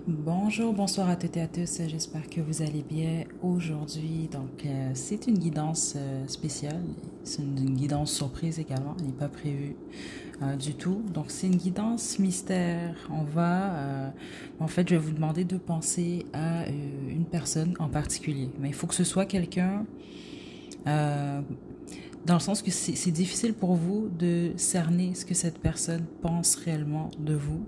Bonjour, bonsoir à toutes et à tous. J'espère que vous allez bien aujourd'hui. C'est une guidance spéciale. C'est une guidance surprise également. Elle n'est pas prévue du tout. Donc, c'est une guidance mystère. En fait, je vais vous demander de penser à une personne en particulier. Mais il faut que ce soit quelqu'un euh, dans le sens que c'est difficile pour vous de cerner ce que cette personne pense réellement de vous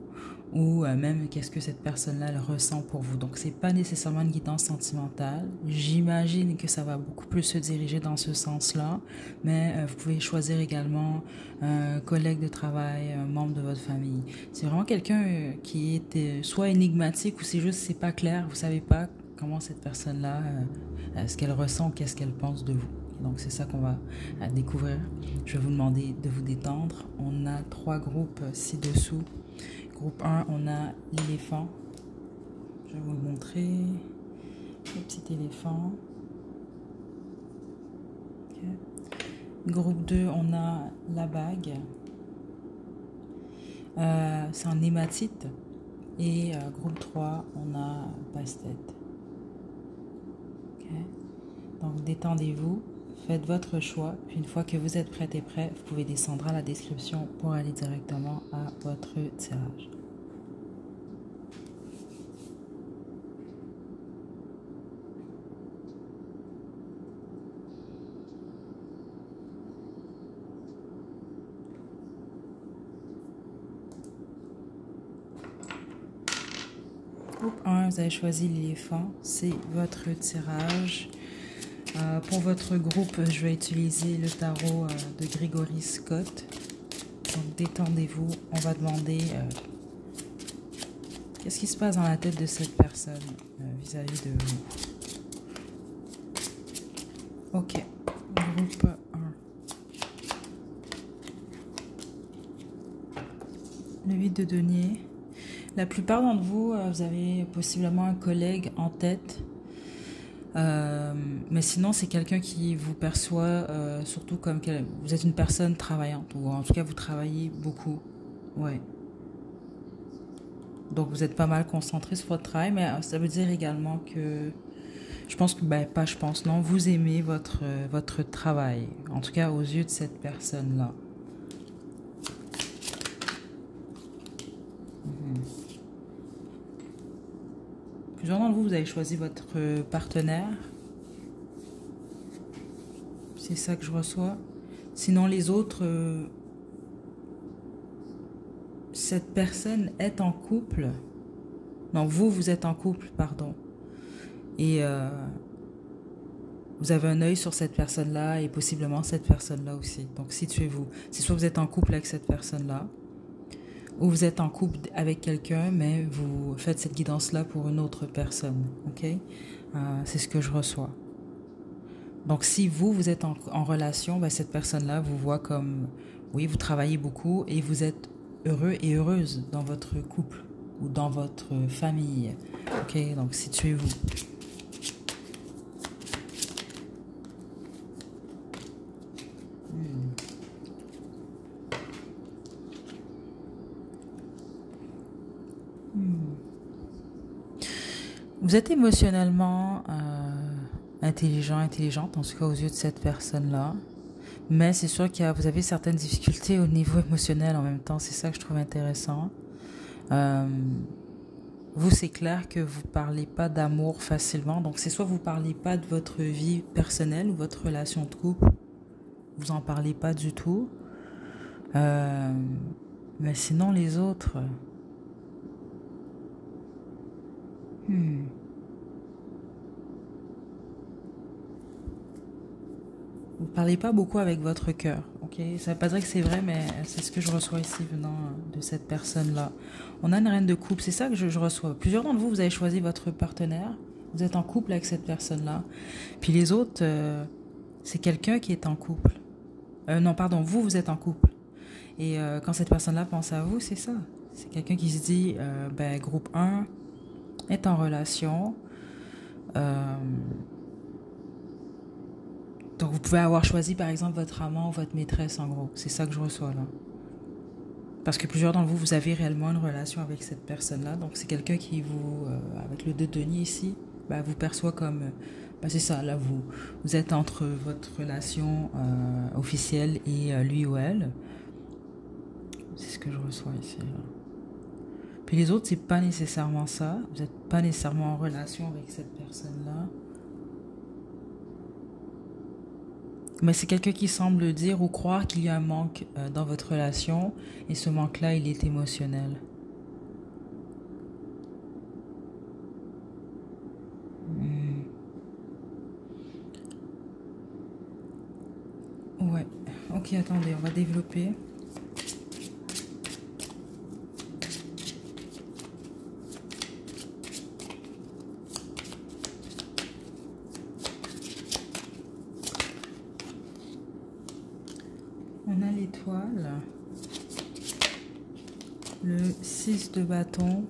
ou même qu'est-ce que cette personne-là elle ressent pour vous. Donc, c'est pas nécessairement une guidance sentimentale. J'imagine que ça va beaucoup plus se diriger dans ce sens-là, mais vous pouvez choisir également un collègue de travail, un membre de votre famille. C'est vraiment quelqu'un qui est soit énigmatique ou c'est juste c'est pas clair, vous savez pas comment cette personne-là, ce qu'elle ressent, qu'est-ce qu'elle pense de vous. Donc c'est ça qu'on va découvrir. Je vais vous demander de vous détendre. On a trois groupes ci-dessous. Groupe 1, on a l'éléphant. Je vais vous le montrer. Le petit éléphant. Okay. Groupe 2, on a la bague. C'est en hématite. Et groupe 3, on a passe-tête. Okay. Donc détendez-vous. Faites votre choix, puis une fois que vous êtes prête et prêt, vous pouvez descendre à la description pour aller directement à votre tirage. Groupe 1, vous avez choisi l'éléphant, c'est votre tirage. Pour votre groupe, je vais utiliser le tarot de Gregory Scott. Donc détendez-vous, on va demander qu'est-ce qui se passe dans la tête de cette personne vis-à-vis de vous. Ok, groupe 1. Le 8 de denier. La plupart d'entre vous, vous avez possiblement un collègue en tête. Mais sinon, c'est quelqu'un qui vous perçoit surtout comme vous êtes une personne travaillante, ou en tout cas, vous travaillez beaucoup. Ouais. Donc, vous êtes pas mal concentré sur votre travail, mais ça veut dire également que, je pense que, pas je pense, non, vous aimez votre travail, en tout cas aux yeux de cette personne-là. Plusieurs d'entre vous, vous avez choisi votre partenaire. C'est ça que je reçois. Sinon, les autres, cette personne est en couple. Non, vous êtes en couple, pardon. Et vous avez un œil sur cette personne-là et possiblement cette personne-là aussi. Donc, situez-vous. C'est soit vous êtes en couple avec cette personne-là, ou vous êtes en couple avec quelqu'un, mais vous faites cette guidance-là pour une autre personne. Ok? C'est ce que je reçois. Donc, si vous êtes en relation, cette personne-là vous voit comme, oui, vous travaillez beaucoup et vous êtes heureux et heureuse dans votre couple ou dans votre famille. Ok? Donc, situez-vous. Vous êtes émotionnellement intelligent, intelligente, en tout cas aux yeux de cette personne-là. Mais c'est sûr que vous avez certaines difficultés au niveau émotionnel en même temps. C'est ça que je trouve intéressant. Vous, c'est clair que vous parlez pas d'amour facilement. Donc, c'est soit vous parlez pas de votre vie personnelle ou votre relation de couple. Vous en parlez pas du tout. Mais sinon, les autres... Vous parlez pas beaucoup avec votre cœur, ok? Ça veut pas dire que c'est vrai, mais c'est ce que je reçois ici venant de cette personne-là. On a une reine de coupe, c'est ça que je reçois. Plusieurs d'entre vous, vous avez choisi votre partenaire, vous êtes en couple avec cette personne-là. Puis les autres, c'est quelqu'un qui est en couple. Non, pardon, vous êtes en couple. Et quand cette personne-là pense à vous, c'est ça. C'est quelqu'un qui se dit, groupe 1 est en relation. Donc, vous pouvez avoir choisi, par exemple, votre amant ou votre maîtresse, en gros. C'est ça que je reçois, là. Parce que plusieurs d'entre vous, vous avez réellement une relation avec cette personne-là. Donc, c'est quelqu'un qui vous, avec le 2 de denier ici, bah, vous perçoit comme, bah, c'est ça, là, vous êtes entre votre relation officielle et lui ou elle. C'est ce que je reçois ici. Là. Puis les autres, c'est pas nécessairement ça. Vous n'êtes pas nécessairement en relation avec cette personne-là. Mais c'est quelqu'un qui semble dire ou croire qu'il y a un manque dans votre relation. Et ce manque-là, il est émotionnel. Ouais. Ok, attendez, on va développer. On a l'étoile, le 6 de bâton.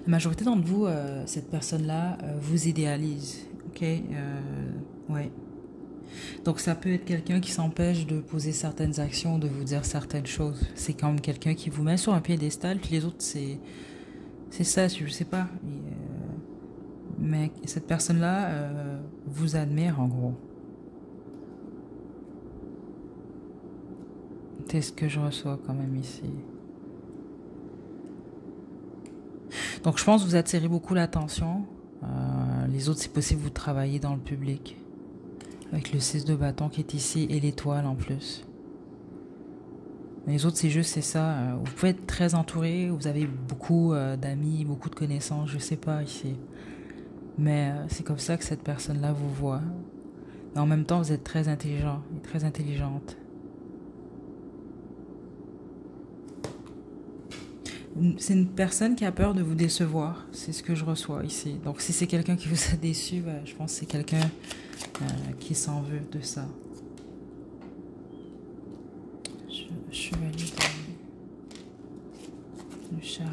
La majorité d'entre vous, cette personne-là, vous idéalise. Ok, ouais. Donc ça peut être quelqu'un qui s'empêche de poser certaines actions, de vous dire certaines choses. C'est comme quelqu'un qui vous met sur un piédestal, puis les autres, c'est ça, je sais pas. Mais cette personne-là vous admire en gros. C'est ce que je reçois quand même ici. Donc je pense que vous attirez beaucoup l'attention. Les autres, c'est possible, vous travaillez dans le public. Avec le 6 de bâton qui est ici et l'étoile en plus. Les autres, c'est juste, c'est ça. Vous pouvez être très entouré, vous avez beaucoup d'amis, beaucoup de connaissances, je sais pas ici. Mais c'est comme ça que cette personne-là vous voit. Et en même temps, vous êtes très intelligent et très intelligente. C'est une personne qui a peur de vous décevoir. C'est ce que je reçois ici. Donc, si c'est quelqu'un qui vous a déçu, ben, je pense que c'est quelqu'un qui s'en veut de ça. Chevalier du chariot.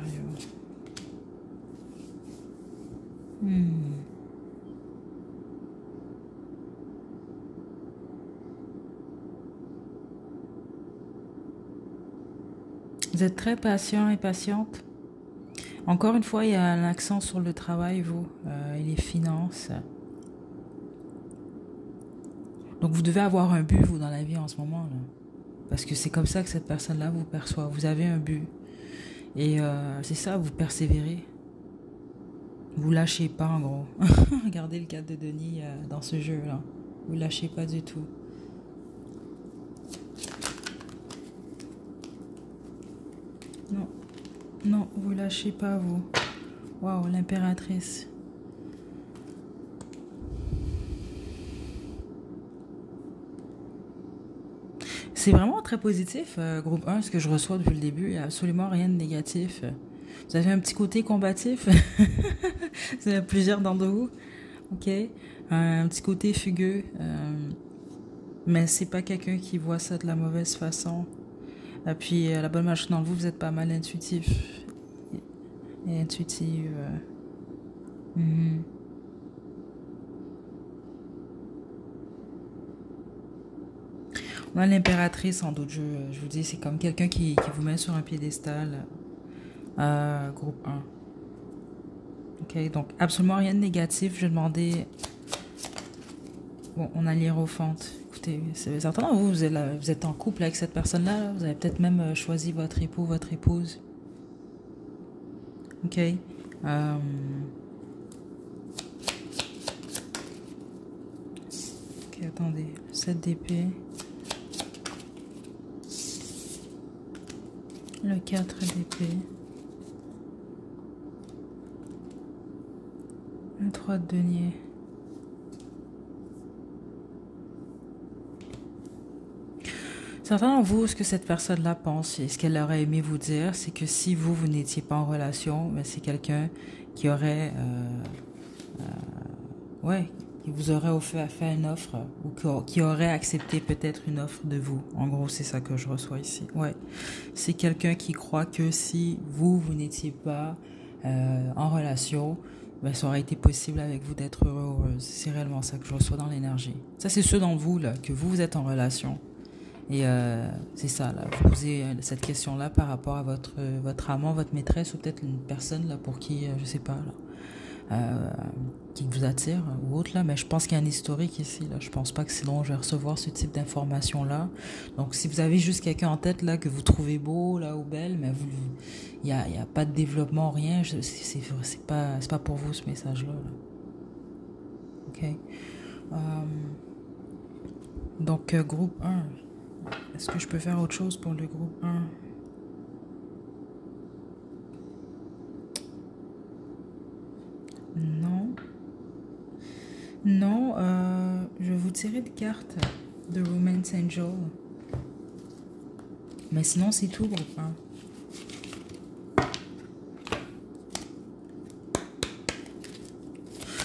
Vous êtes très patient et patiente. Encore une fois, il y a un accent sur le travail, vous, et les finances. Donc, vous devez avoir un but, vous, dans la vie en ce moment. Là. Parce que c'est comme ça que cette personne-là vous perçoit. Vous avez un but. Et c'est ça, vous persévérez. Vous lâchez pas, en gros. Regardez le 4 de Denis dans ce jeu-là. Vous lâchez pas du tout. Non. Non, vous lâchez pas, vous. Waouh, l'impératrice. C'est vraiment très positif, groupe 1, ce que je reçois depuis le début. Il n'y a absolument rien de négatif. Vous avez un petit côté combatif. C'est plusieurs d'entre vous. Ok. Un petit côté fugueux. Mais c'est pas quelqu'un qui voit ça de la mauvaise façon. Et puis, la bonne marche dans vous, vous êtes pas mal intuitif. Et intuitive. On a l'impératrice en d'autres jeux. Je vous dis, c'est comme quelqu'un qui vous met sur un piédestal. Groupe 1. Ok, donc absolument rien de négatif. Je vais demander... Bon, on a l'hiérophante. Écoutez, c'est certain, vous êtes en couple avec cette personne-là. Vous avez peut-être même choisi votre époux, votre épouse. Ok. Ok, attendez. 7 d'épée. Le 4 d'épée. Le 3 de denier. Certains d'entre vous, ce que cette personne-là pense et ce qu'elle aurait aimé vous dire, c'est que si vous n'étiez pas en relation, ben c'est quelqu'un qui aurait... ouais, qui vous aurait fait une offre ou qui aurait accepté peut-être une offre de vous. En gros, c'est ça que je reçois ici. Ouais, c'est quelqu'un qui croit que si vous n'étiez pas en relation, ben, ça aurait été possible avec vous d'être heureux, heureuse. C'est réellement ça que je reçois dans l'énergie. Ça, c'est ceux d'entre vous, là, que vous êtes en relation. Et c'est ça, là. Vous posez cette question-là par rapport à votre amant, votre maîtresse ou peut-être une personne là, pour qui, je sais pas, là, qui vous attire ou autre, là. Mais je pense qu'il y a un historique ici, là. Je pense pas que sinon je vais recevoir ce type d'informations-là. Donc si vous avez juste quelqu'un en tête là, que vous trouvez beau là, ou belle, mais il y a pas de développement, rien, c'est pas pour vous ce message-là. Là. OK. Donc, groupe 1. Est-ce que je peux faire autre chose pour le groupe 1? Non. Non, je vais vous tirer des cartes de Romance Angel. Mais sinon, c'est tout, groupe 1.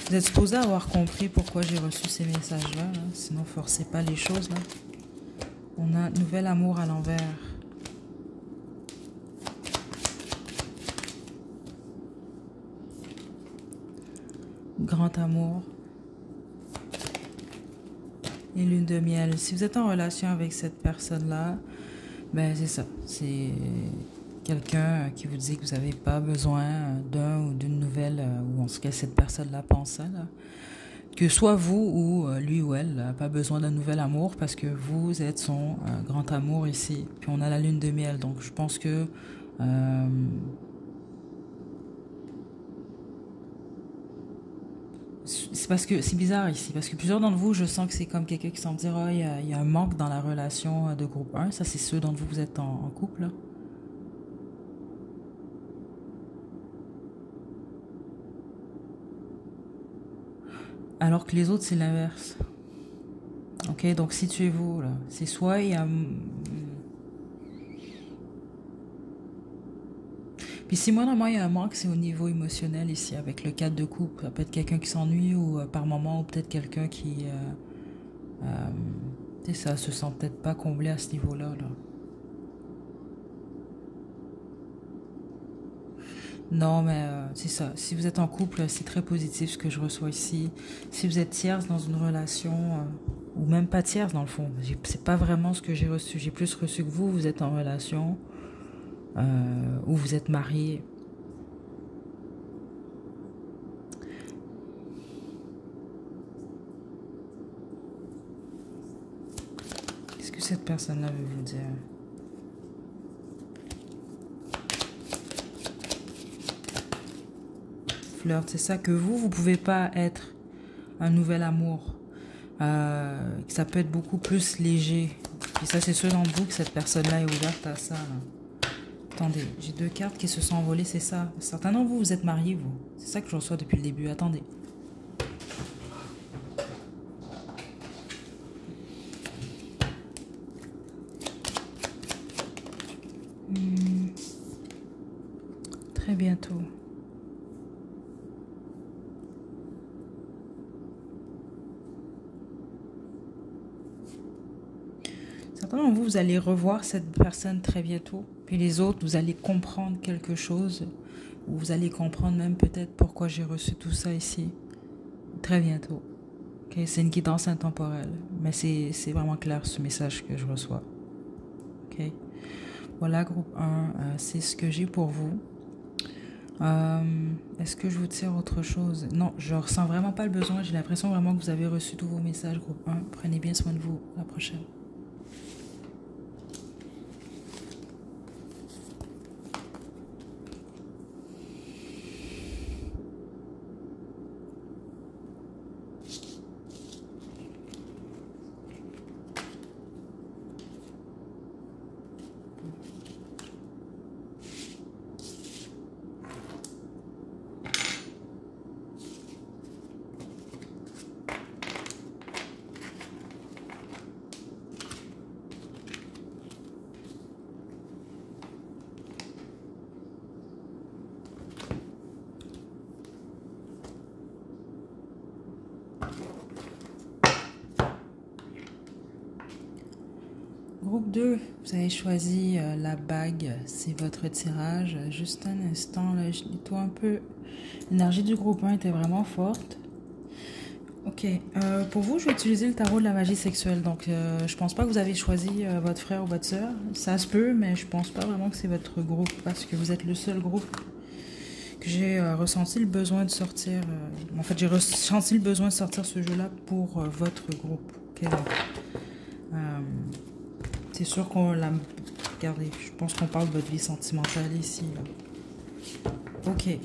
Vous êtes supposé avoir compris pourquoi j'ai reçu ces messages-là. Là. Sinon, forcez pas les choses. Là. On a nouvel amour à l'envers. Grand amour. Et lune de miel. Si vous êtes en relation avec cette personne-là, ben c'est ça. C'est quelqu'un qui vous dit que vous n'avez pas besoin d'un ou d'une nouvelle, ou en tout cas cette personne-là pense ça, là. Que soit vous ou lui ou elle n'a pas besoin d'un nouvel amour parce que vous êtes son grand amour ici. Puis on a la lune de miel, donc je pense que c'est parce que c'est bizarre ici, parce que plusieurs d'entre vous, je sens que c'est comme quelqu'un qui semble dire oh, il y a un manque dans la relation de groupe 1. Ça, c'est ceux d'entre vous, vous êtes en couple, là. Alors que les autres, c'est l'inverse. Ok, donc situez-vous, là. C'est soit il y a... Puis si moi, normalement, il y a un manque, c'est au niveau émotionnel ici, avec le cadre de couple. Ça peut être quelqu'un qui s'ennuie ou par moment, ou peut-être quelqu'un qui... tu sais, ça se sent peut-être pas comblé à ce niveau-là, là. Non, mais c'est ça. Si vous êtes en couple, c'est très positif ce que je reçois ici. Si vous êtes tierce dans une relation, ou même pas tierce dans le fond, c'est pas vraiment ce que j'ai reçu. J'ai plus reçu que vous êtes en relation, ou vous êtes marié. Qu'est-ce que cette personne-là veut vous dire? Flirt, c'est ça que vous pouvez pas être un nouvel amour. Ça peut être beaucoup plus léger. Et ça, c'est ceux d'entre vous que cette personne-là est ouverte à ça. Là. Attendez, j'ai deux cartes qui se sont envolées, c'est ça. Certains d'entre vous, vous êtes mariés, vous. C'est ça que je reçois depuis le début. Attendez. Très bientôt. Certains d'entre vous, vous allez revoir cette personne très bientôt. Puis les autres, vous allez comprendre quelque chose. Ou vous allez comprendre même peut-être pourquoi j'ai reçu tout ça ici. Très bientôt. Okay? C'est une guidance intemporelle. Mais c'est vraiment clair ce message que je reçois. Okay? Voilà, groupe 1, c'est ce que j'ai pour vous. Est-ce que je vous tire autre chose? Non, je ressens vraiment pas le besoin. J'ai l'impression vraiment que vous avez reçu tous vos messages, groupe 1. Prenez bien soin de vous. À la prochaine. Groupe 2, vous avez choisi la bague, c'est votre tirage. Juste un instant, là, je nettoie un peu. L'énergie du groupe 1 était vraiment forte. Ok, pour vous, je vais utiliser le tarot de la magie sexuelle. Donc, je pense pas que vous avez choisi votre frère ou votre sœur. Ça se peut, mais je pense pas vraiment que c'est votre groupe parce que vous êtes le seul groupe que j'ai ressenti le besoin de sortir. En fait, j'ai ressenti le besoin de sortir ce jeu-là pour votre groupe. Ok, donc, euh, c'est sûr qu'on l'a. Regardez, je pense qu'on parle de votre vie sentimentale ici. Là. Ok,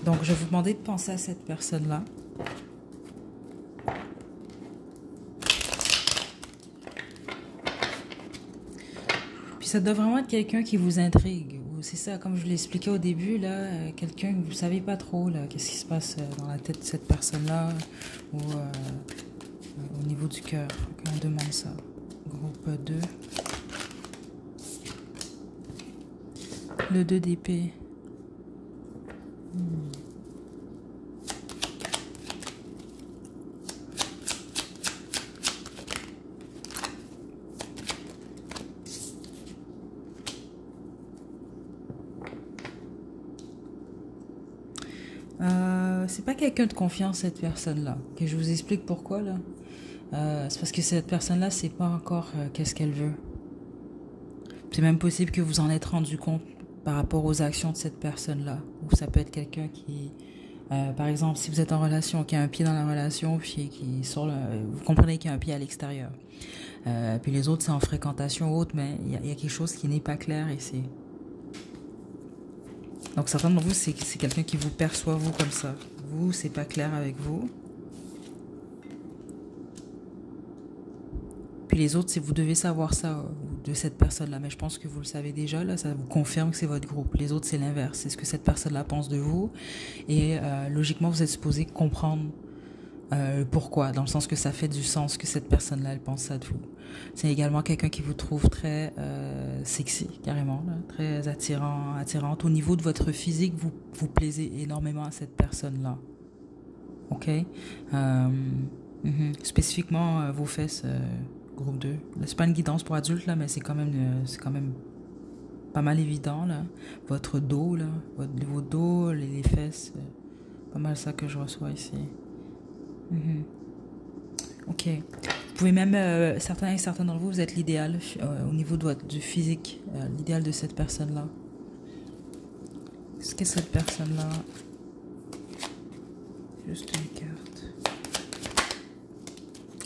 donc je vais vous demander de penser à cette personne-là. Puis ça doit vraiment être quelqu'un qui vous intrigue. C'est ça, comme je l'ai expliqué au début, là, quelqu'un que vous ne savez pas trop, là, qu'est-ce qui se passe dans la tête de cette personne-là, ou au niveau du cœur. On demande ça. Groupe 2. Le 2 d'épée. C'est pas quelqu'un de confiance, cette personne-là. Que je vous explique pourquoi, là. C'est parce que cette personne-là, c'est pas encore qu'est-ce qu'elle veut. C'est même possible que vous en êtes rendu compte par rapport aux actions de cette personne-là. Ou ça peut être quelqu'un qui, par exemple, si vous êtes en relation, qui a un pied dans la relation, puis qui sort, vous comprenez qu'il y a un pied à l'extérieur. Puis les autres, c'est en fréquentation ou autre, mais il y a quelque chose qui n'est pas clair ici. Donc certains d'entre vous, c'est quelqu'un qui vous perçoit, vous, comme ça. Vous, c'est pas clair avec vous. Puis les autres, c'est vous devez savoir ça de cette personne-là. Mais je pense que vous le savez déjà, là, ça vous confirme que c'est votre groupe. Les autres, c'est l'inverse. C'est ce que cette personne-là pense de vous. Et logiquement, vous êtes supposé comprendre pourquoi. Dans le sens que ça fait du sens que cette personne-là, elle pense ça de vous. C'est également quelqu'un qui vous trouve très sexy, carrément. Là, très attirante. Au niveau de votre physique, vous plaisez énormément à cette personne-là. OK? Spécifiquement, vos fesses... groupe 2. C'est pas une guidance pour adultes, là, mais c'est quand même pas mal évident, là. Votre dos, là. Vos dos, les fesses. Pas mal ça que je reçois ici. Ok. Vous pouvez même, certains d'entre vous, vous êtes l'idéal au niveau du physique. L'idéal de cette personne-là. Qu'est-ce que cette personne-là? Juste une carte.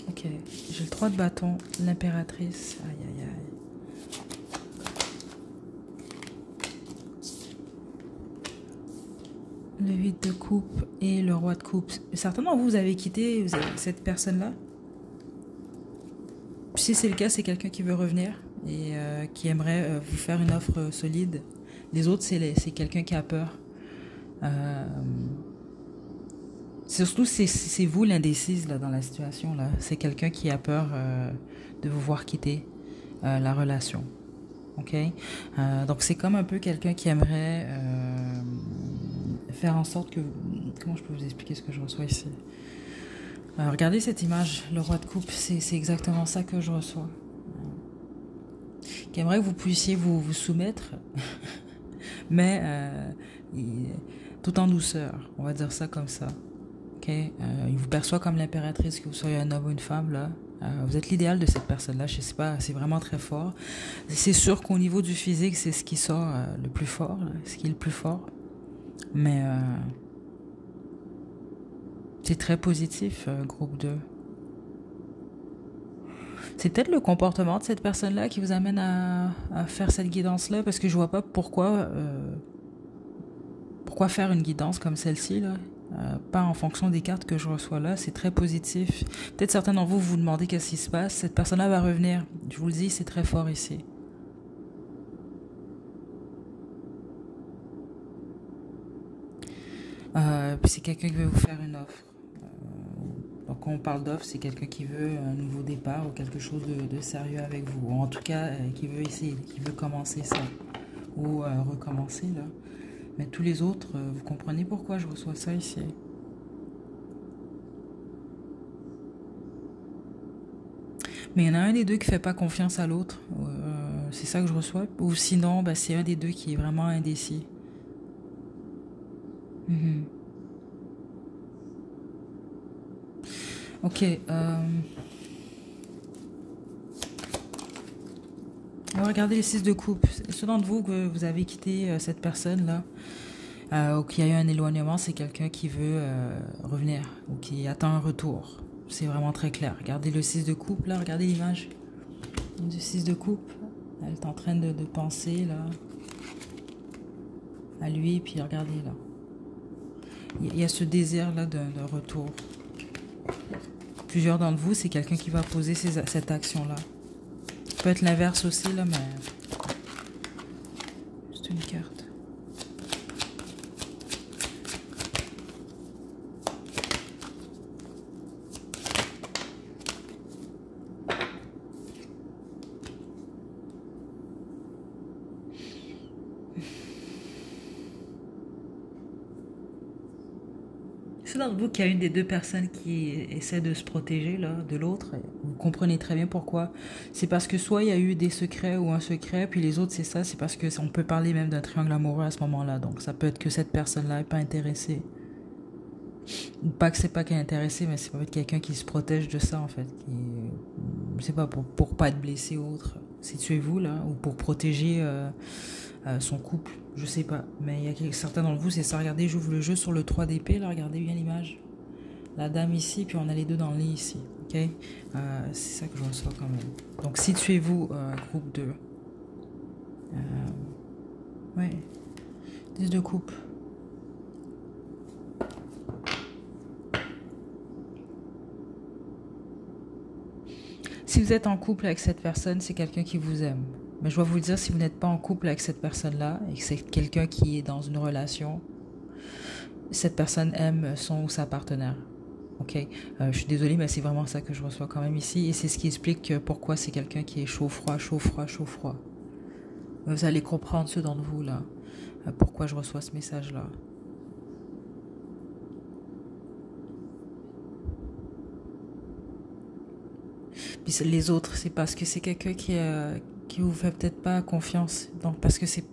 Ok, j'ai le 3 de bâton, l'impératrice, aïe aïe aïe. Le 8 de coupe et le roi de coupe. Certains d'entre vous, vous avez quitté cette personne-là. Si c'est le cas, c'est quelqu'un qui veut revenir et qui aimerait vous faire une offre solide. Les autres, c'est quelqu'un qui a peur. Surtout, c'est vous l'indécise là, dans la situation. Là. C'est quelqu'un qui a peur de vous voir quitter la relation. Ok? Donc, c'est comme un peu quelqu'un qui aimerait faire en sorte que... Comment je peux vous expliquer ce que je reçois ici? Regardez cette image, le roi de coupe. C'est exactement ça que je reçois. Qui aimerait que vous puissiez vous soumettre, mais tout en douceur. On va dire ça comme ça. Okay. Il vous perçoit comme l'impératrice, que vous soyez un homme ou une femme, là. Vous êtes l'idéal de cette personne-là, je sais pas, c'est vraiment très fort. C'est sûr qu'au niveau du physique, c'est ce qui sort le plus fort, là, ce qui est le plus fort. Mais c'est très positif, groupe 2. C'est peut-être le comportement de cette personne-là qui vous amène à faire cette guidance-là, parce que je vois pas pourquoi faire une guidance comme celle-ci, là. Pas en fonction des cartes que je reçois là, c'est très positif. Peut-être certains d'entre vous vous demandez qu'est-ce qui se passe. Cette personne-là va revenir. Je vous le dis, c'est très fort ici. Puis c'est quelqu'un qui veut vous faire une offre. Donc quand on parle d'offre, c'est quelqu'un qui veut un nouveau départ ou quelque chose de sérieux avec vous. Ou en tout cas, qui veut essayer, qui veut commencer ça. Ou recommencer là. Mais tous les autres, vous comprenez pourquoi je reçois ça ici. Mais il y en a un des deux qui ne fait pas confiance à l'autre. C'est ça que je reçois. Ou sinon, bah, c'est un des deux qui est vraiment indécis. Ok. On va regarder les 6 de coupe. Ceux d'entre vous que vous avez quitté cette personne-là, ou qu'il y a eu un éloignement, c'est quelqu'un qui veut revenir ou qui attend un retour. C'est vraiment très clair. Regardez le 6 de coupe, là. Regardez l'image du 6 de coupe. Elle est en train de penser, là, à lui. Puis regardez, là. Il y a ce désir-là d'un retour. Plusieurs d'entre vous, c'est quelqu'un qui va poser cette action-là. Ça peut être l'inverse aussi, là, mais... C'est une carte. C'est dans le book qu'il y a une des deux personnes qui essaie de se protéger là, de l'autre. Vous comprenez très bien pourquoi. C'est parce que soit il y a eu des secrets ou un secret, puis les autres c'est ça, c'est parce que on peut parler même d'un triangle amoureux à ce moment-là. Donc ça peut être que cette personne-là n'est pas intéressée. Ou pas que c'est pas qu'elle est intéressée, mais c'est peut-être quelqu'un qui se protège de ça en fait. Qui, je sais pas, pour pas être blessé ou autre. Situez-vous là, ou pour protéger son couple. Je sais pas, mais il y a certains d'entre vous, c'est ça. Regardez, j'ouvre le jeu sur le 3 d'épée, là, regardez bien l'image. La dame ici, puis on a les deux dans le lit ici, ok? C'est ça que je reçois quand même. Donc, situez-vous, groupe 2. Ouais, 10 de coupe. Si vous êtes en couple avec cette personne, c'est quelqu'un qui vous aime. Mais je dois vous le dire, si vous n'êtes pas en couple avec cette personne-là et que c'est quelqu'un qui est dans une relation, cette personne aime son ou sa partenaire. Ok, je suis désolée, mais c'est vraiment ça que je reçois quand même ici. Et c'est ce qui explique pourquoi c'est quelqu'un qui est chaud-froid, chaud-froid, chaud-froid. Vous allez comprendre ceux d'entre vous là, pourquoi je reçois ce message-là. Puis les autres, c'est parce que c'est quelqu'un qui vous fait peut-être pas confiance. Donc parce que c'est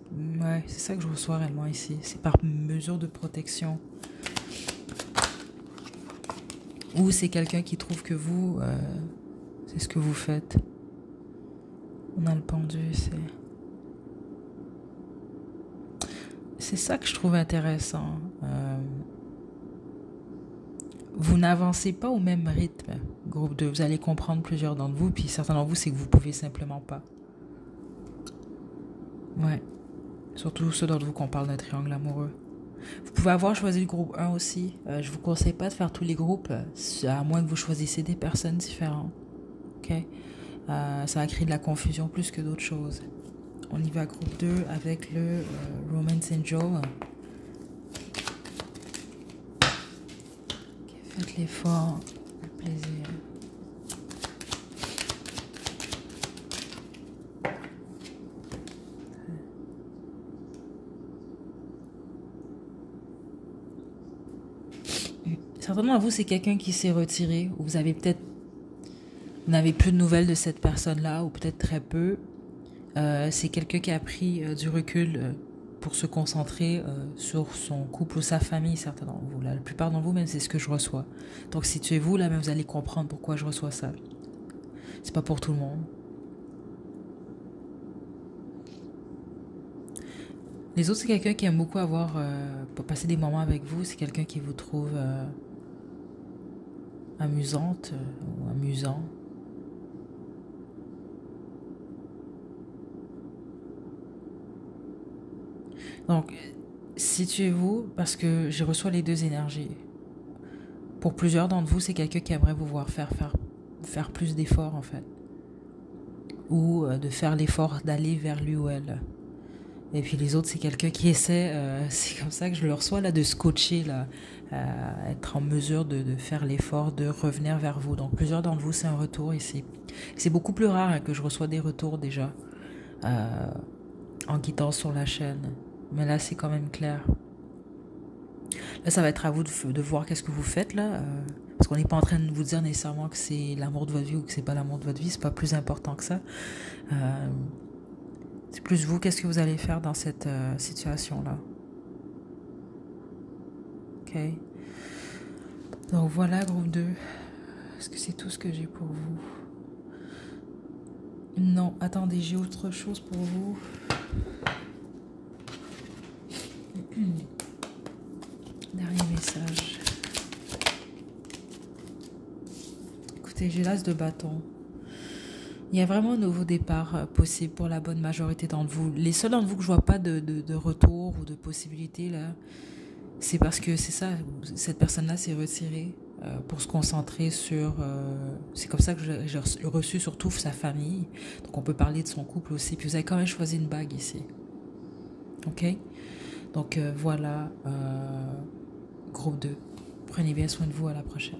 ça que je reçois réellement ici. C'est par mesure de protection. Ou c'est quelqu'un qui trouve que vous, c'est ce que vous faites. On a le pendu, c'est ça que je trouve intéressant. Vous n'avancez pas au même rythme, groupe 2. Vous allez comprendre plusieurs d'entre vous, puis certains d'entre vous, c'est que vous pouvez simplement pas. Ouais. Surtout ceux d'entre vous qu'on parle d'un triangle amoureux. Vous pouvez avoir choisi le groupe 1 aussi. Je vous conseille pas de faire tous les groupes, à moins que vous choisissez des personnes différentes. Ok? Ça va créer de la confusion plus que d'autres choses. On y va groupe 2 avec le Romance Angel. Okay, faites l'effort, le plaisir. Certainement, à vous, c'est quelqu'un qui s'est retiré, ou vous n'avez plus de nouvelles de cette personne-là, ou peut-être très peu. C'est quelqu'un qui a pris du recul pour se concentrer sur son couple ou sa famille, certains d'entre vous. La plupart d'entre vous, même, c'est ce que je reçois. Donc, situez-vous là, mais vous allez comprendre pourquoi je reçois ça. C'est pas pour tout le monde. Les autres, c'est quelqu'un qui aime beaucoup passer des moments avec vous. C'est quelqu'un qui vous trouve amusante ou amusant. Donc, situez-vous parce que je reçois les deux énergies. Pour plusieurs d'entre vous, c'est quelqu'un qui aimerait vous voir faire plus d'efforts en fait. Ou de faire l'effort d'aller vers lui ou elle. Et puis les autres, c'est quelqu'un qui essaie, c'est comme ça que je le reçois là, de se coacher, là, être en mesure de faire l'effort de revenir vers vous. Donc plusieurs d'entre vous, c'est un retour ici. C'est beaucoup plus rare hein, que je reçois des retours déjà en quittant sur la chaîne. Mais là, c'est quand même clair. Là, ça va être à vous de voir qu'est-ce que vous faites là. Parce qu'on n'est pas en train de vous dire nécessairement que c'est l'amour de votre vie ou que c'est pas l'amour de votre vie. C'est pas plus important que ça. C'est plus vous, qu'est-ce que vous allez faire dans cette situation-là. Ok. Donc voilà, groupe 2. Est-ce que c'est tout ce que j'ai pour vous? Non, attendez, j'ai autre chose pour vous. Dernier message. Écoutez, j'ai l'as de bâton. Il y a vraiment un nouveau départ possible pour la bonne majorité d'entre vous. Les seuls d'entre vous que je vois pas de retour ou de possibilité, là, c'est parce que c'est ça, cette personne-là s'est retirée pour se concentrer sur... c'est comme ça que j'ai reçu surtout sa famille. Donc on peut parler de son couple aussi. Puis vous avez quand même choisi une bague ici. OK? Donc voilà, groupe 2. Prenez bien soin de vous, à la prochaine.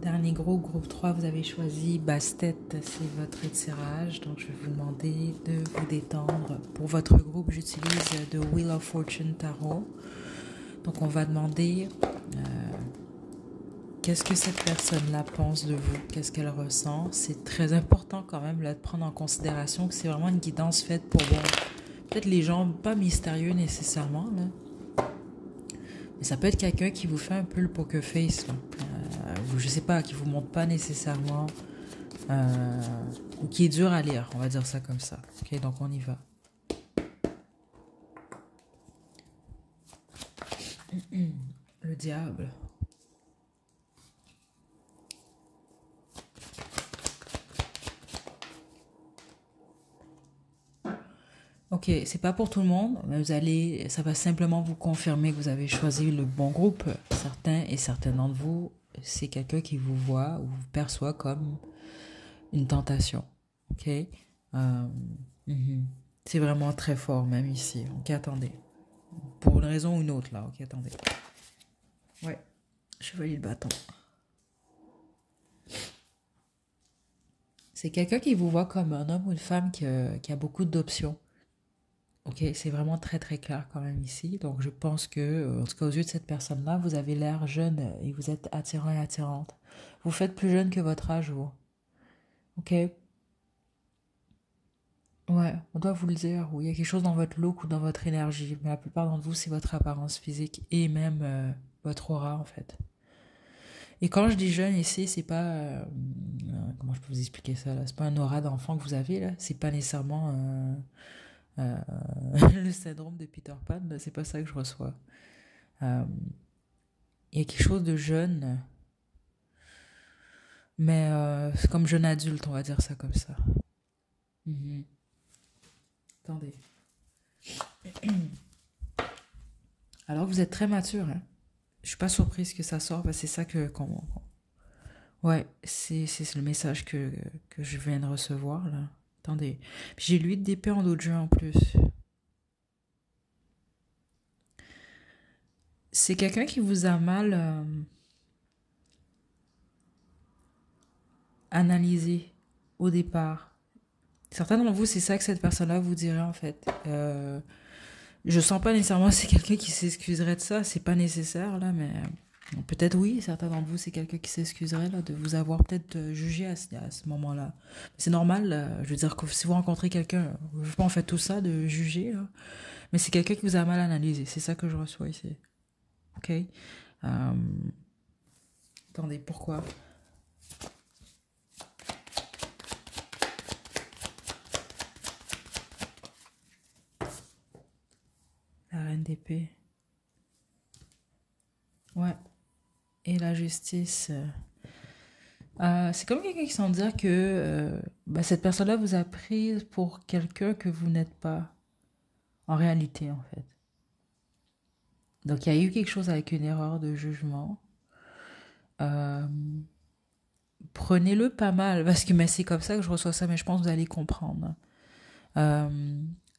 Dernier groupe 3, vous avez choisi basse-tête, c'est votre tirage. Donc je vais vous demander de vous détendre. Pour votre groupe, j'utilise The Wheel of Fortune Tarot. Donc on va demander qu'est-ce que cette personne-là pense de vous, qu'est-ce qu'elle ressent. C'est très important quand même là, de prendre en considération que c'est vraiment une guidance faite pour peut-être les gens pas mystérieux nécessairement, là. Mais ça peut être quelqu'un qui vous fait un peu le poker face, là. Je sais pas, qui vous montre pas nécessairement, ou qui est dur à lire, on va dire ça comme ça. Ok, donc on y va. Le diable. Ok, c'est pas pour tout le monde, mais ça va simplement vous confirmer que vous avez choisi le bon groupe. Certains et certaines d'entre vous, c'est quelqu'un qui vous voit ou vous perçoit comme une tentation. Ok, c'est vraiment très fort même ici. Ok, attendez. Pour une raison ou une autre là. Ok, attendez. Ouais, chevalier de bâton. C'est quelqu'un qui vous voit comme un homme ou une femme qui a beaucoup d'options. Ok, c'est vraiment très très clair quand même ici. Donc je pense que, en tout cas aux yeux de cette personne-là, vous avez l'air jeune et vous êtes attirant et attirante. Vous faites plus jeune que votre âge, vous. Ok? Ouais, on doit vous le dire. Oui, il y a quelque chose dans votre look ou dans votre énergie. Mais la plupart d'entre vous, c'est votre apparence physique et même votre aura en fait. Et quand je dis jeune ici, c'est pas... comment je peux vous expliquer ça là? C'est pas un aura d'enfant que vous avez là. C'est pas nécessairement... le syndrome de Peter Pan, c'est pas ça que je reçois. Il y a quelque chose de jeune, mais c'est comme jeune adulte, on va dire ça comme ça. Attendez. Alors vous êtes très mature, hein. Je suis pas surprise que ça sorte, c'est ça ouais, c'est le message que je viens de recevoir là. Attendez. J'ai l'huile d'épée en dos de jeu en plus. C'est quelqu'un qui vous a mal analysé au départ. Certains d'entre vous, c'est ça que cette personne-là vous dirait en fait. Je sens pas nécessairement que c'est quelqu'un qui s'excuserait de ça, c'est pas nécessaire là, mais peut-être oui, certains d'entre vous, c'est quelqu'un qui s'excuserait là de vous avoir peut-être jugé à ce moment-là. C'est normal, je veux dire que si vous rencontrez quelqu'un, je veux pas en fait tout ça de juger, là, mais c'est quelqu'un qui vous a mal analysé, c'est ça que je reçois ici. Ok? Attendez, pourquoi? La reine d'épée. Ouais. Et la justice. C'est comme quelqu'un qui semble dire que cette personne-là vous a prise pour quelqu'un que vous n'êtes pas en réalité, en fait. Donc, il y a eu quelque chose avec une erreur de jugement. prenez-le pas mal, parce que mais c'est comme ça que je reçois ça, mais je pense que vous allez comprendre.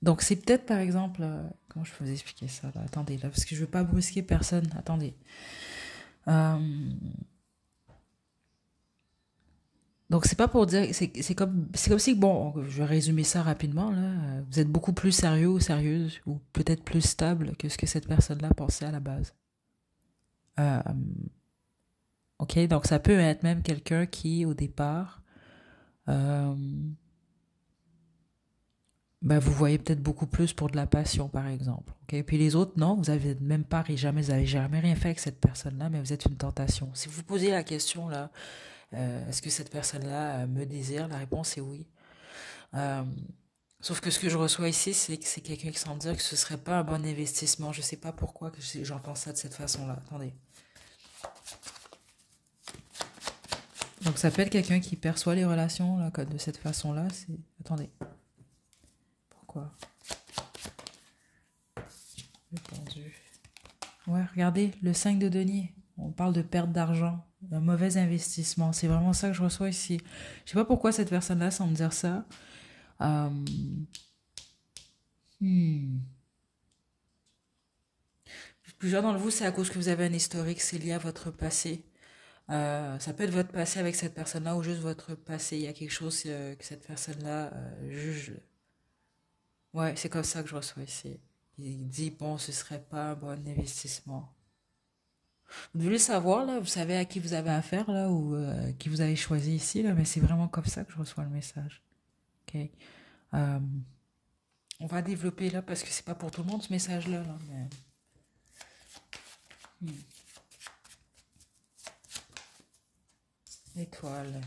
Donc c'est peut-être par exemple, comment je peux vous expliquer ça là? Attendez là, parce que je veux pas brusquer personne. Attendez. Euh, donc c'est pas pour dire, c'est comme si bon, je vais résumer ça rapidement là. Vous êtes beaucoup plus sérieux ou sérieuse ou peut-être plus stable que ce que cette personne-là pensait à la base. Euh, ok, donc ça peut être même quelqu'un qui au départ euh, ben, vous voyez peut-être beaucoup plus pour de la passion, par exemple. Ok. Puis les autres, non, vous avez même pas jamais, vous avez jamais rien fait avec cette personne-là, mais vous êtes une tentation. Si vous vous posez la question là, est-ce que cette personne-là me désire? La réponse est oui. Euh, Sauf que ce que je reçois ici, c'est que c'est quelqu'un qui semble dire que ce serait pas un bon investissement. Je sais pas pourquoi que j'entends ça de cette façon-là. Attendez. Donc ça peut être quelqu'un qui perçoit les relations là, de cette façon-là. C'est attendez. Pourquoi? Répondu. Ouais, regardez, le 5 de denier. On parle de perte d'argent, d'un mauvais investissement. C'est vraiment ça que je reçois ici. Je sais pas pourquoi cette personne-là semble dire ça. Euh, hmm. Plusieurs d'entre vous, c'est à cause que vous avez un historique, c'est lié à votre passé. Ça peut être votre passé avec cette personne-là ou juste votre passé. Il y a quelque chose que cette personne-là juge. Ouais, c'est comme ça que je reçois ici. Il dit, bon, ce serait pas un bon investissement. Vous devez le savoir, là, vous savez à qui vous avez affaire, là, ou qui vous avez choisi ici, là, mais c'est vraiment comme ça que je reçois le message. OK? Euh, on va développer, là, parce que c'est pas pour tout le monde, ce message-là, là, mais... Étoile.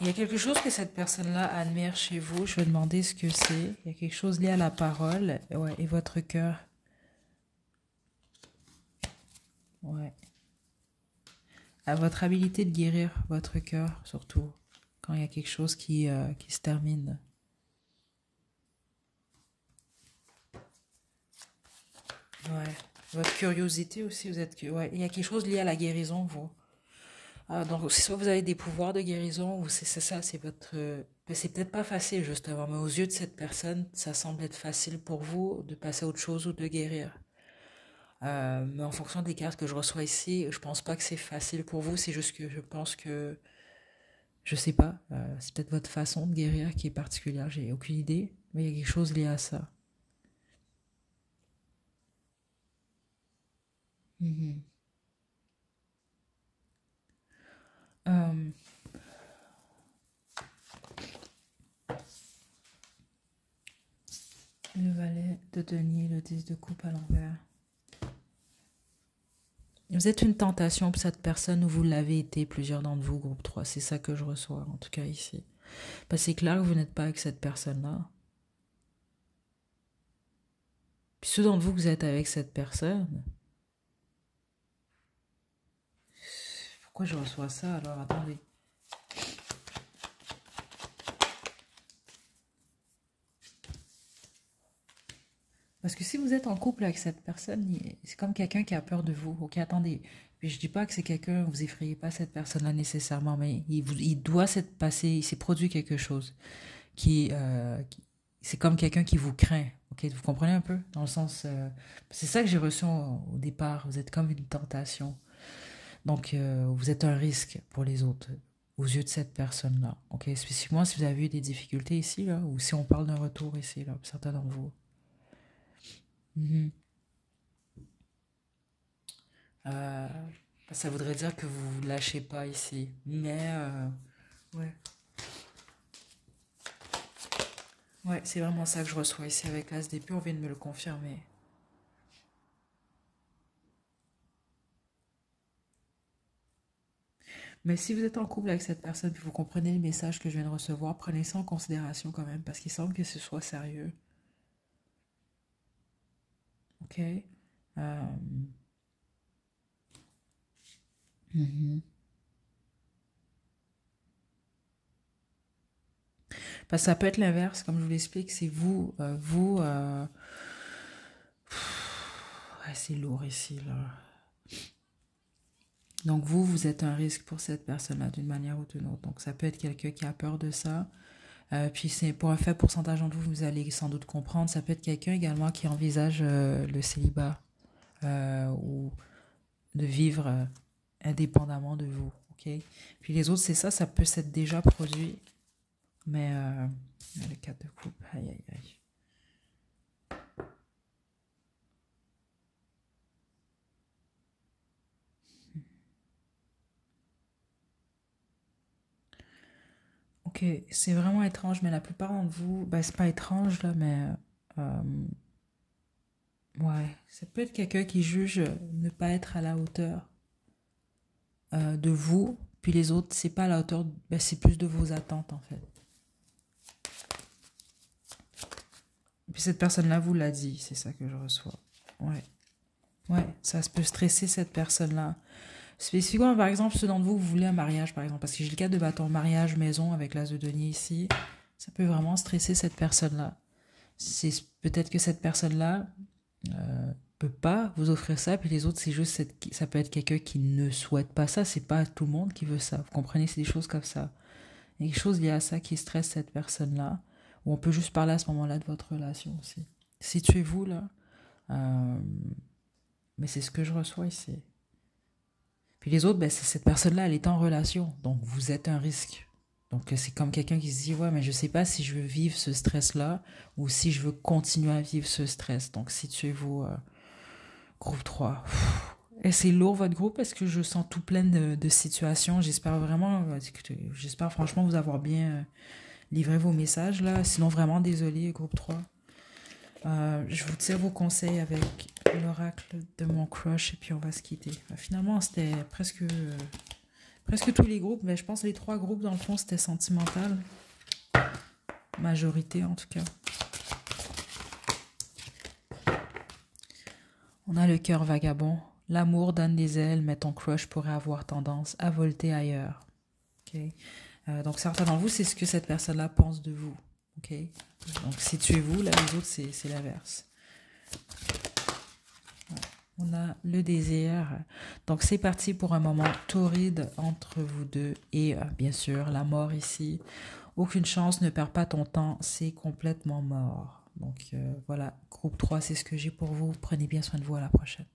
Il y a quelque chose que cette personne-là admire chez vous. Je vais demander ce que c'est. Il y a quelque chose lié à la parole, ouais, et votre cœur. Ouais. À votre habilité de guérir votre cœur, surtout, quand il y a quelque chose qui se termine. Ouais. Votre curiosité aussi, vous êtes... Ouais. Il y a quelque chose lié à la guérison, vous. Donc, c'est soit vous avez des pouvoirs de guérison, ou c'est ça, c'est votre... c'est peut-être pas facile, justement, mais aux yeux de cette personne, ça semble être facile pour vous de passer à autre chose ou de guérir. Mais en fonction des cartes que je reçois ici, je pense pas que c'est facile pour vous, c'est juste que je pense que... Je sais pas, c'est peut-être votre façon de guérir qui est particulière, j'ai aucune idée, mais il y a quelque chose lié à ça. Mhm. Euh, le valet de denier, le 10 de coupe à l'envers. Vous êtes une tentation pour cette personne ou vous l'avez été, plusieurs d'entre vous, groupe 3. C'est ça que je reçois, en tout cas ici. Parce que c'est clair que vous n'êtes pas avec cette personne-là. Puis ceux d'entre vous que vous êtes avec cette personne, pourquoi je reçois ça alors? Attendez. Parce que si vous êtes en couple avec cette personne, c'est comme quelqu'un qui a peur de vous. Ok, attendez. Puis je dis pas que c'est quelqu'un, vous effrayez pas cette personne-là nécessairement, mais il doit s'être passé, il s'est produit quelque chose c'est comme quelqu'un qui vous craint. Ok, vous comprenez un peu? Dans le sens, c'est ça que j'ai reçu au départ. Vous êtes comme une tentation. Donc, vous êtes un risque pour les autres aux yeux de cette personne-là. Ok, spécifiquement si vous avez eu des difficultés ici, là, ou si on parle d'un retour ici, là, pour certains d'entre vous. Mhm. Euh, Ça voudrait dire que vous ne lâchez pas ici. Mais, ouais. Ouais, c'est vraiment ça que je reçois ici avec l'As d'épée. On vient de me le confirmer. Mais si vous êtes en couple avec cette personne et vous comprenez le message que je viens de recevoir, prenez ça en considération quand même, parce qu'il semble que ce soit sérieux. Ok? Mhm. Parce que ça peut être l'inverse, comme je vous l'explique, c'est ouais, c'est lourd ici, là. Donc, vous êtes un risque pour cette personne-là d'une manière ou d'une autre. Donc, ça peut être quelqu'un qui a peur de ça. Puis, c'est pour un faible pourcentage d'entre vous, vous allez sans doute comprendre. Ça peut être quelqu'un également qui envisage le célibat ou de vivre indépendamment de vous. OK? Puis, les autres, c'est ça, ça peut s'être déjà produit. Mais le 4 de coupe, aïe, aïe, aïe. Ok, c'est vraiment étrange, mais la plupart d'entre vous, ben c'est pas étrange là, mais ouais, ça peut être quelqu'un qui juge ne pas être à la hauteur de vous, puis les autres, c'est pas à la hauteur, ben c'est plus de vos attentes en fait. Puis cette personne-là vous l'a dit, c'est ça que je reçois. Ouais, ouais, ça peut stresser cette personne-là. Spécifiquement, par exemple, ceux d'entre vous, vous voulez un mariage, par exemple, parce que j'ai le cas de bâton mariage maison avec l'as de denier ici, ça peut vraiment stresser cette personne-là. C'est peut-être que cette personne-là peut pas vous offrir ça, puis les autres, c'est juste, ça peut être quelqu'un qui ne souhaite pas ça, c'est pas tout le monde qui veut ça, vous comprenez, c'est des choses comme ça. Il y a quelque chose lié à ça qui stresse cette personne-là, ou on peut juste parler à ce moment-là de votre relation aussi. Situez-vous là, mais c'est ce que je reçois ici. Puis les autres, ben, cette personne-là, elle est en relation. Donc, vous êtes un risque. Donc, c'est comme quelqu'un qui se dit, ouais, mais je sais pas si je veux vivre ce stress-là ou si je veux continuer à vivre ce stress. Donc, situez-vous, groupe 3. Et c'est lourd, votre groupe, parce que je sens tout plein de situations. J'espère vraiment, j'espère franchement vous avoir bien livré vos messages, là. Sinon, vraiment, désolé, groupe 3. Je vous tire vos conseils avec l'oracle de mon crush et puis on va se quitter. Finalement, c'était presque tous les groupes, mais je pense que les 3 groupes, dans le fond, c'était sentimental. Majorité, en tout cas. On a le cœur vagabond. L'amour donne des ailes, mais ton crush pourrait avoir tendance à volter ailleurs. Okay? Donc, certains d'entre vous, c'est ce que cette personne-là pense de vous. Okay? Donc, situez-vous, là, les autres, c'est l'inverse. On a le désir. Donc, c'est parti pour un moment torride entre vous deux. Et bien sûr, la mort ici. Aucune chance, ne perds pas ton temps. C'est complètement mort. Donc, voilà. Groupe 3, c'est ce que j'ai pour vous. Prenez bien soin de vous. À la prochaine.